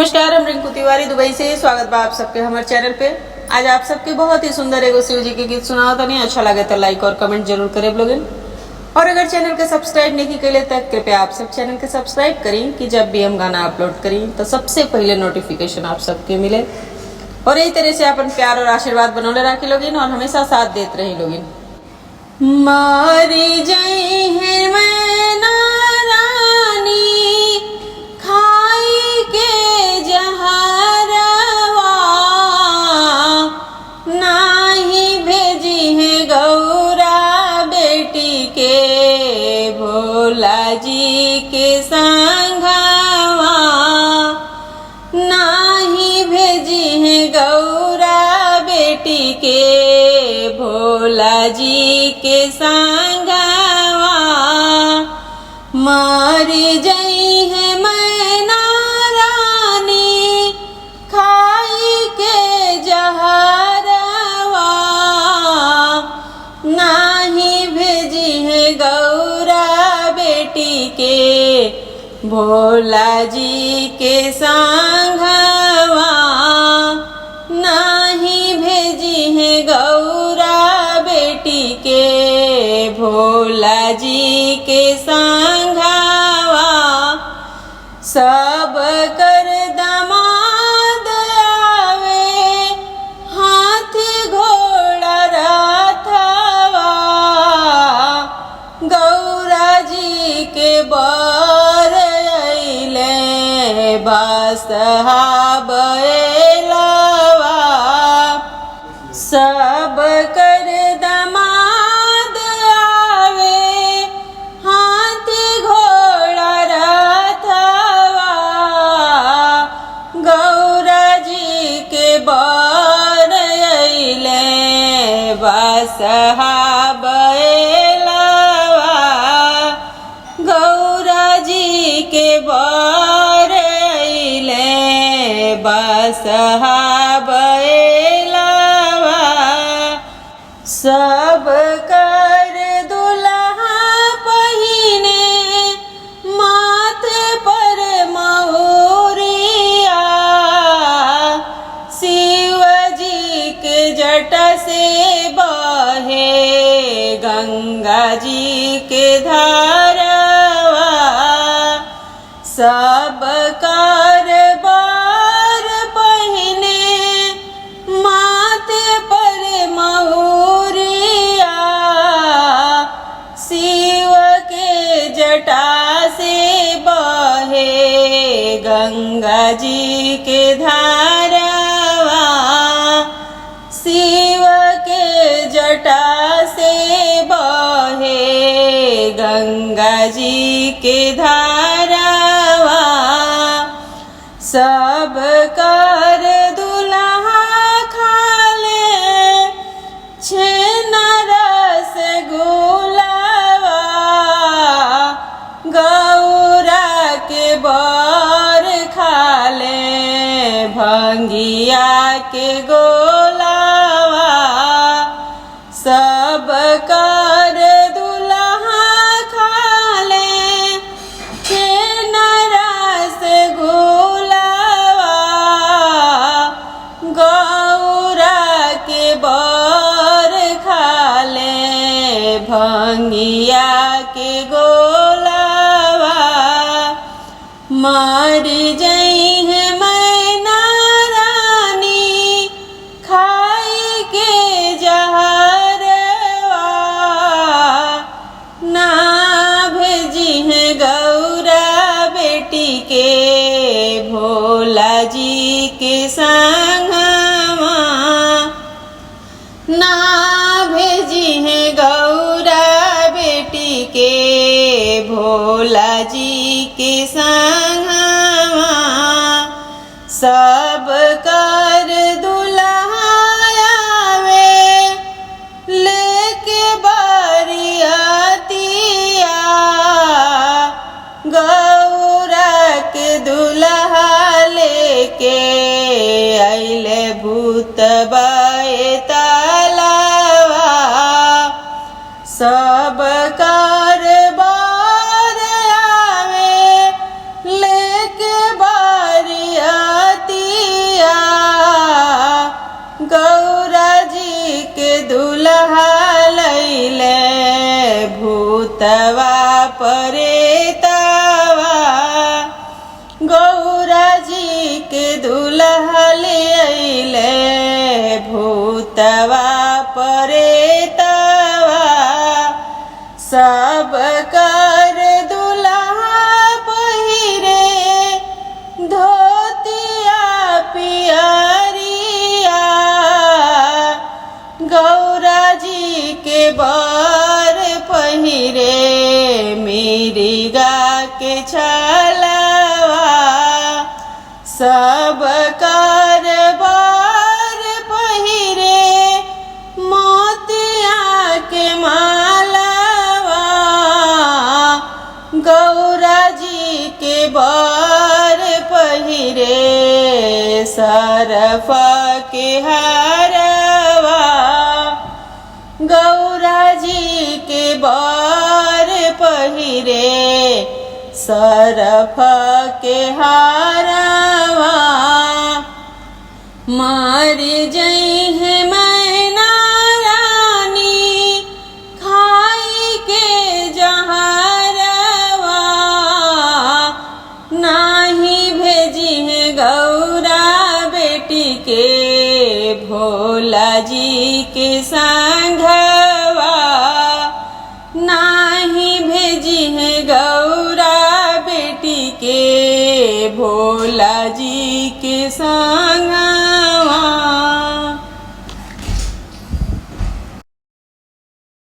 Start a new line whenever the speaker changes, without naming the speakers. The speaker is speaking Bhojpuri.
नमस्कार, हम रिंकू तिवारी दुबई से। स्वागत बा आप सबके हमारे चैनल पे। आज आप सबके बहुत ही सुंदर एगो शिव जी के गीत सुनाओ तनी। अच्छा लगे तो लाइक और कमेंट जरूर करे लोगन। और अगर चैनल के सब्सक्राइब नहीं कैले तक कृपया आप सब चैनल के सब्सक्राइब करें कि जब भी हम गाना अपलोड करें तो सबसे पहले नोटिफिकेशन आप सबके मिले। और यही तरह से अपन प्यार और आशीर्वाद बनौले रखे लोगिन और हमेशा साथ देते रहे लोगिन। मारी जई है मैना रानी खाई के जहरवा, नाही भेजी है गौरा बेटी के भोला जी के संघवा, नाही भेजी है गौरा बेटी के भोला जी के संगवा। मारी जई है मैना रानी खाई के जहरवा, नाही भेजी है गौरा बेटी के भोला जी के संगवा, नाही भेजी है गौरा बेटी के भोला जी के संघवा। सब कर दमाद आवे हाथी घोड़ा रथवा, गौरा जी के बर अइले बसहा बैलवा। सब कर दमाद आवे हाथी घोड़ा रथवा, गौरा जी के बर अइले बसहा बैलवा, गौरा जी के बर अइले बसहा बैलवा। सब कर दुल्हा पहिने माथे पर महुरिया, शिव जी के जटा से बहे गंगा जी के धारवा। सब कर बार पहिने माथे पर महुरिया, शिव के जटा से बहे गंगा जी के धारवा। शिव के जटा से बहे गंगा जी के धारवा। सब कर दुल्हा खाले छेना रसगुल्लावा, गौरा के बर खाले भंगिया के गोलावा। सब कर दुल्हा खाले छेना रसगुल्लावा, गौरा के बर खाले भंगिया के गोलावा। मारी जई है मैना रानी खाई के जहरवा, ना भेजी है गौरा बेटी के भोला जी के संगवा, ना भेजी है गौरा बेटी के भोला जी के संगवा। सब कर दुल्हा आवे लेके बरियातिया, गौरा के दुल्हा लेके अइले भूत बैतालवा। सब कर बार आवे लेके बरिया जी के दुल्हा ले अइले भूतवा परेतवा सब कर दुल्हा पहिरे धोतिया पियरिया गौरा जी के बर पहिरे मिरिगा के छलवा सब कर बर पहिरे मोतिया के मालवा गौरा जी के बर पहिरे सरफ के हरवा गौरा जी के बर पहिरे सरफ के हारवा मर जई है मैना रानी खाई के जहरवा नाही भेजी है गौरा बेटी के भोला जी के संघवा नाही भेजी है गौरा बेटी के भोला जी के संग